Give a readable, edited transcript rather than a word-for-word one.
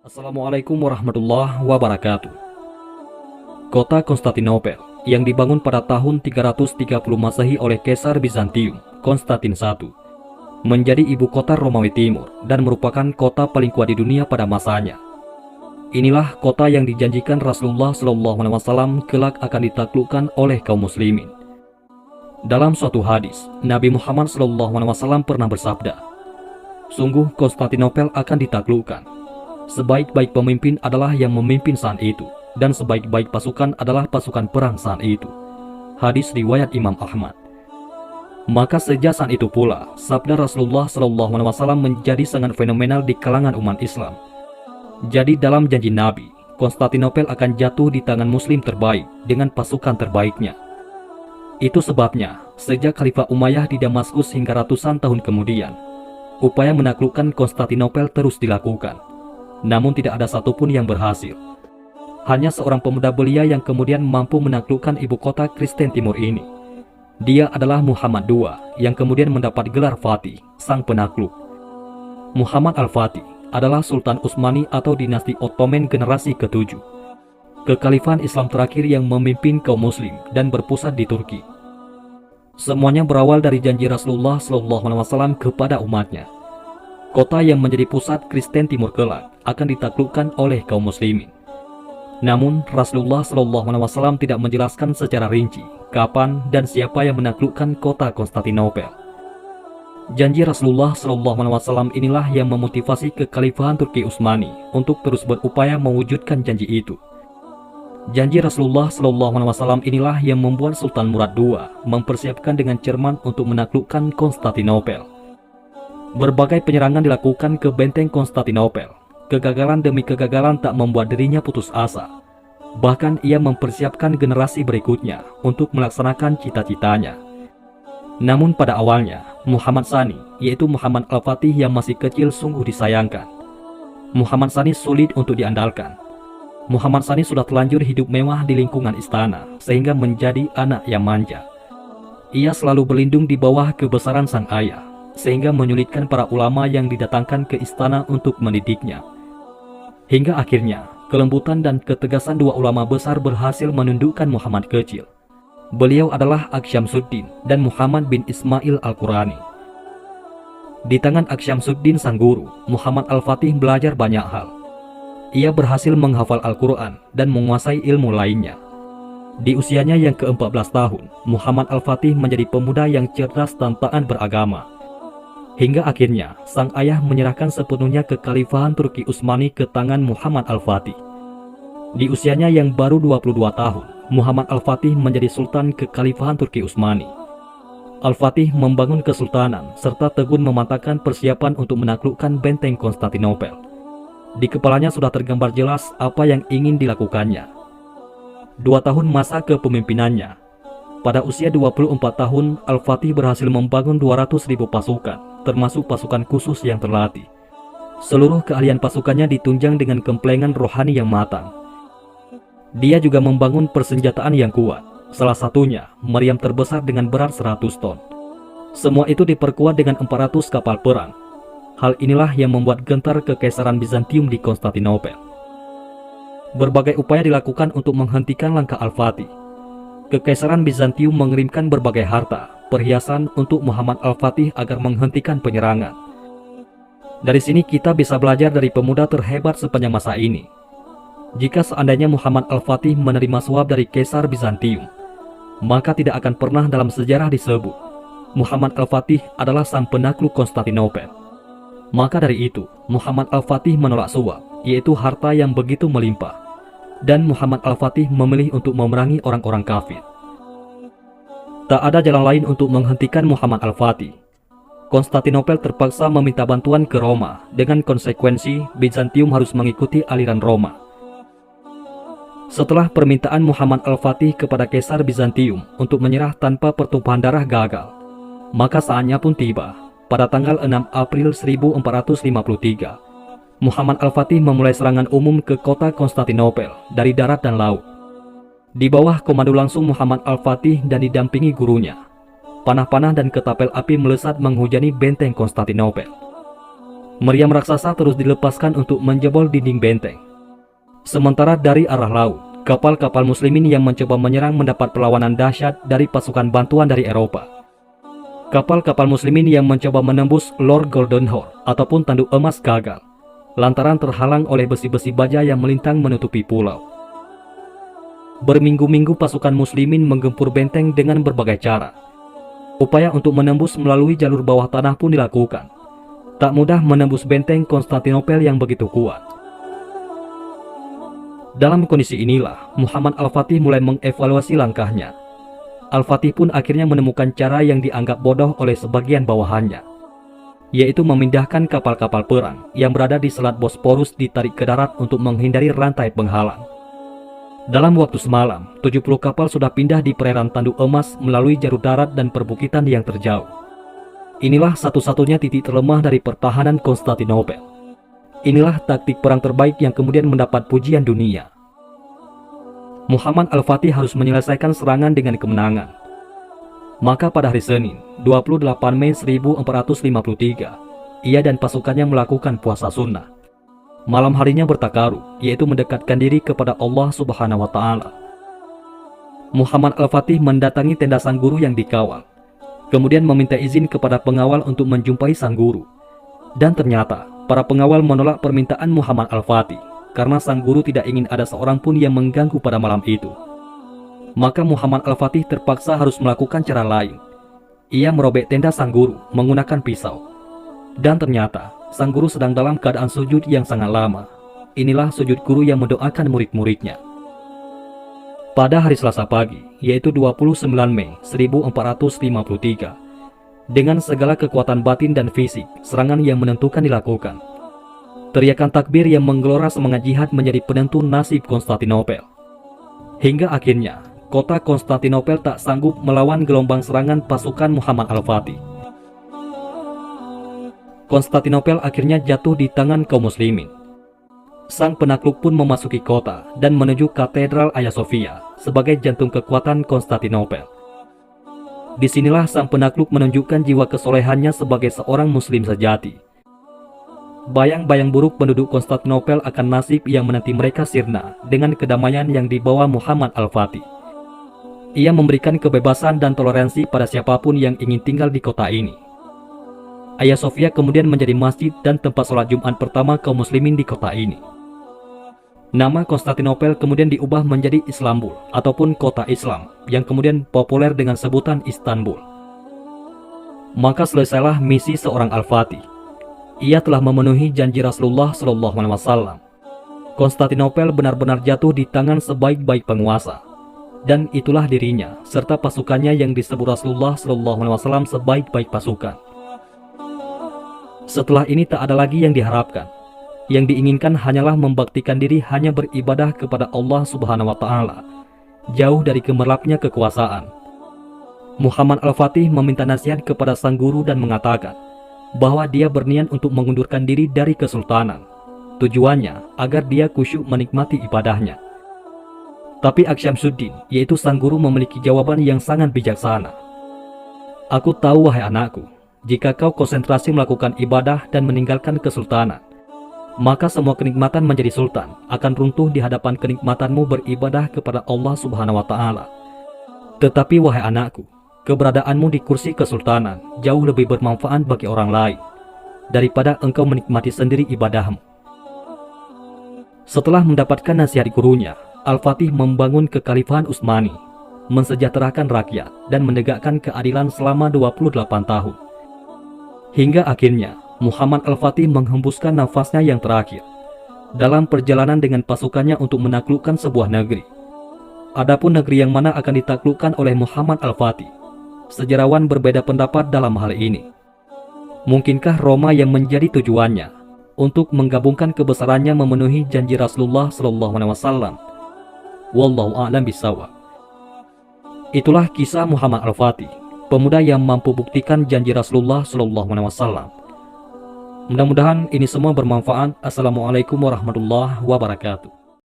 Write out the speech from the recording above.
Assalamualaikum warahmatullahi wabarakatuh. Kota Konstantinopel yang dibangun pada tahun 330 Masehi oleh Kaisar Bizantium, Konstantin I, menjadi ibu kota Romawi Timur dan merupakan kota paling kuat di dunia pada masanya. Inilah kota yang dijanjikan Rasulullah SAW kelak akan ditaklukkan oleh kaum muslimin. Dalam suatu hadis, Nabi Muhammad SAW pernah bersabda, "Sungguh Konstantinopel akan ditaklukkan. Sebaik-baik pemimpin adalah yang memimpin saat itu, dan sebaik-baik pasukan adalah pasukan perang saat itu." Hadis riwayat Imam Ahmad. Maka sejak saat itu pula, sabda Rasulullah SAW menjadi sangat fenomenal di kalangan umat Islam. Jadi dalam janji Nabi, Konstantinopel akan jatuh di tangan muslim terbaik dengan pasukan terbaiknya. Itu sebabnya, sejak Khalifah Umayyah di Damaskus hingga ratusan tahun kemudian, upaya menaklukkan Konstantinopel terus dilakukan. Namun tidak ada satupun yang berhasil. Hanya seorang pemuda belia yang kemudian mampu menaklukkan ibu kota Kristen Timur ini. Dia adalah Muhammad II yang kemudian mendapat gelar Fatih, sang penakluk. Muhammad Al-Fatih adalah Sultan Utsmani atau dinasti Ottoman generasi ke-7. Kekhalifahan Islam terakhir yang memimpin kaum muslim dan berpusat di Turki. Semuanya berawal dari janji Rasulullah SAW kepada umatnya. Kota yang menjadi pusat Kristen Timur kelak akan ditaklukkan oleh kaum muslimin. Namun Rasulullah SAW tidak menjelaskan secara rinci kapan dan siapa yang menaklukkan kota Konstantinopel. Janji Rasulullah SAW inilah yang memotivasi kekhalifahan Turki Utsmani untuk terus berupaya mewujudkan janji itu. Janji Rasulullah SAW inilah yang membuat Sultan Murad II mempersiapkan dengan cermat untuk menaklukkan Konstantinopel. Berbagai penyerangan dilakukan ke benteng Konstantinopel. Kegagalan demi kegagalan tak membuat dirinya putus asa. Bahkan ia mempersiapkan generasi berikutnya untuk melaksanakan cita-citanya. Namun pada awalnya, Muhammad Tsani, yaitu Muhammad Al-Fatih yang masih kecil sungguh disayangkan. Muhammad Tsani sulit untuk diandalkan. Muhammad Tsani sudah telanjur hidup mewah di lingkungan istana, sehingga menjadi anak yang manja. Ia selalu berlindung di bawah kebesaran sang ayah, sehingga menyulitkan para ulama yang didatangkan ke istana untuk mendidiknya. Hingga akhirnya, kelembutan dan ketegasan dua ulama besar berhasil menundukkan Muhammad kecil. Beliau adalah Aksyamsuddin dan Muhammad bin Ismail Al-Qurani. Di tangan Aksyamsuddin sang guru, Muhammad Al-Fatih belajar banyak hal. Ia berhasil menghafal Al-Quran dan menguasai ilmu lainnya. Di usianya yang ke-14 tahun, Muhammad Al-Fatih menjadi pemuda yang cerdas dan taat beragama. Hingga akhirnya, sang ayah menyerahkan sepenuhnya kekhalifahan Turki Utsmani ke tangan Muhammad Al-Fatih. Di usianya yang baru 22 tahun, Muhammad Al-Fatih menjadi Sultan kekhalifahan Turki Utsmani. Al-Fatih membangun kesultanan serta tekun memantapkan persiapan untuk menaklukkan benteng Konstantinopel. Di kepalanya sudah tergambar jelas apa yang ingin dilakukannya. 2 tahun masa kepemimpinannya. Pada usia 24 tahun, Al-Fatih berhasil membangun 200.000 pasukan, termasuk pasukan khusus yang terlatih. Seluruh keahlian pasukannya ditunjang dengan kemplengan rohani yang matang. Dia juga membangun persenjataan yang kuat, salah satunya meriam terbesar dengan berat 100 ton. Semua itu diperkuat dengan 400 kapal perang. Hal inilah yang membuat gentar kekaisaran Bizantium di Konstantinopel. Berbagai upaya dilakukan untuk menghentikan langkah Al-Fatih. Kekaisaran Bizantium mengirimkan berbagai harta, perhiasan untuk Muhammad Al-Fatih agar menghentikan penyerangan. Dari sini kita bisa belajar dari pemuda terhebat sepanjang masa ini. Jika seandainya Muhammad Al-Fatih menerima suap dari Kaisar Bizantium, maka tidak akan pernah dalam sejarah disebut Muhammad Al-Fatih adalah sang penakluk Konstantinopel. Maka dari itu, Muhammad Al-Fatih menolak suap, yaitu harta yang begitu melimpah. Dan Muhammad Al-Fatih memilih untuk memerangi orang-orang kafir. Tak ada jalan lain untuk menghentikan Muhammad Al-Fatih. Konstantinopel terpaksa meminta bantuan ke Roma, dengan konsekuensi Bizantium harus mengikuti aliran Roma. Setelah permintaan Muhammad Al-Fatih kepada Kaisar Bizantium untuk menyerah tanpa pertumpahan darah gagal, maka saatnya pun tiba. Pada tanggal 6 April 1453, Muhammad Al-Fatih memulai serangan umum ke kota Konstantinopel dari darat dan laut. Di bawah komando langsung Muhammad Al-Fatih dan didampingi gurunya, panah-panah dan ketapel api melesat menghujani benteng Konstantinopel. Meriam raksasa terus dilepaskan untuk menjebol dinding benteng. Sementara dari arah laut, kapal-kapal muslimin yang mencoba menyerang mendapat perlawanan dahsyat dari pasukan bantuan dari Eropa. Kapal-kapal muslimin yang mencoba menembus Lord Goldenhorn ataupun tanduk emas gagal, lantaran terhalang oleh besi-besi baja yang melintang menutupi pulau. Berminggu-minggu pasukan muslimin menggempur benteng dengan berbagai cara. Upaya untuk menembus melalui jalur bawah tanah pun dilakukan. Tak mudah menembus benteng Konstantinopel yang begitu kuat. Dalam kondisi inilah, Muhammad Al-Fatih mulai mengevaluasi langkahnya. Al-Fatih pun akhirnya menemukan cara yang dianggap bodoh oleh sebagian bawahannya, yaitu memindahkan kapal-kapal perang yang berada di Selat Bosporus ditarik ke darat untuk menghindari rantai penghalang. Dalam waktu semalam, 70 kapal sudah pindah di perairan Tanduk Emas melalui jalur darat dan perbukitan yang terjauh. Inilah satu-satunya titik terlemah dari pertahanan Konstantinopel. Inilah taktik perang terbaik yang kemudian mendapat pujian dunia. Muhammad Al-Fatih harus menyelesaikan serangan dengan kemenangan. Maka pada hari Senin, 28 Mei 1453, ia dan pasukannya melakukan puasa sunnah. Malam harinya bertakaruh, yaitu mendekatkan diri kepada Allah Subhanahu wa Ta'ala. Muhammad Al-Fatih mendatangi tenda sang guru yang dikawal, kemudian meminta izin kepada pengawal untuk menjumpai sang guru. Dan ternyata, para pengawal menolak permintaan Muhammad Al-Fatih, karena sang guru tidak ingin ada seorang pun yang mengganggu pada malam itu. Maka Muhammad Al-Fatih terpaksa harus melakukan cara lain. Ia merobek tenda sang guru menggunakan pisau. Dan ternyata, sang guru sedang dalam keadaan sujud yang sangat lama. Inilah sujud guru yang mendoakan murid-muridnya. Pada hari Selasa pagi, yaitu 29 Mei 1453, dengan segala kekuatan batin dan fisik, serangan yang menentukan dilakukan. Teriakan takbir yang menggelora semangat jihad menjadi penentu nasib Konstantinopel. Hingga akhirnya, kota Konstantinopel tak sanggup melawan gelombang serangan pasukan Muhammad Al-Fatih. Konstantinopel akhirnya jatuh di tangan kaum muslimin. Sang penakluk pun memasuki kota dan menuju Katedral Hagia Sophia sebagai jantung kekuatan Konstantinopel. Disinilah sang penakluk menunjukkan jiwa kesolehannya sebagai seorang muslim sejati. Bayang-bayang buruk penduduk Konstantinopel akan nasib yang menanti mereka sirna dengan kedamaian yang dibawa Muhammad Al-Fatih. Ia memberikan kebebasan dan toleransi pada siapapun yang ingin tinggal di kota ini. Hagia Sophia kemudian menjadi masjid dan tempat sholat Jumat pertama kaum muslimin di kota ini. Nama Konstantinopel kemudian diubah menjadi Islambul ataupun kota Islam yang kemudian populer dengan sebutan Istanbul. Maka selesailah misi seorang Al-Fatih. Ia telah memenuhi janji Rasulullah SAW. Konstantinopel benar-benar jatuh di tangan sebaik-baik penguasa. Dan itulah dirinya serta pasukannya yang disebut Rasulullah SAW sebaik-baik pasukan. Setelah ini tak ada lagi yang diharapkan. Yang diinginkan hanyalah membaktikan diri hanya beribadah kepada Allah Subhanahu wa Ta'ala, jauh dari gemerlapnya kekuasaan. Muhammad Al-Fatih meminta nasihat kepada sang guru dan mengatakan bahwa dia berniat untuk mengundurkan diri dari kesultanan. Tujuannya agar dia khusyuk menikmati ibadahnya. Tapi Aksyamsuddin, yaitu sang guru, memiliki jawaban yang sangat bijaksana. Aku tahu wahai anakku, jika kau konsentrasi melakukan ibadah dan meninggalkan kesultanan, maka semua kenikmatan menjadi sultan akan runtuh di hadapan kenikmatanmu beribadah kepada Allah Subhanahu wa Ta'ala. Tetapi wahai anakku, keberadaanmu di kursi kesultanan jauh lebih bermanfaat bagi orang lain daripada engkau menikmati sendiri ibadahmu. Setelah mendapatkan nasihat gurunya, Al-Fatih membangun kekhalifahan Utsmani, mensejahterakan rakyat dan menegakkan keadilan selama 28 tahun. Hingga akhirnya Muhammad Al-Fatih menghembuskan nafasnya yang terakhir dalam perjalanan dengan pasukannya untuk menaklukkan sebuah negeri. Adapun negeri yang mana akan ditaklukkan oleh Muhammad Al-Fatih, sejarawan berbeda pendapat dalam hal ini. Mungkinkah Roma yang menjadi tujuannya untuk menggabungkan kebesarannya memenuhi janji Rasulullah SAW? Wallahu a'lam bishawab. Itulah kisah Muhammad Al-Fatih, pemuda yang mampu buktikan janji Rasulullah SAW. Mudah-mudahan ini semua bermanfaat. Assalamualaikum warahmatullahi wabarakatuh.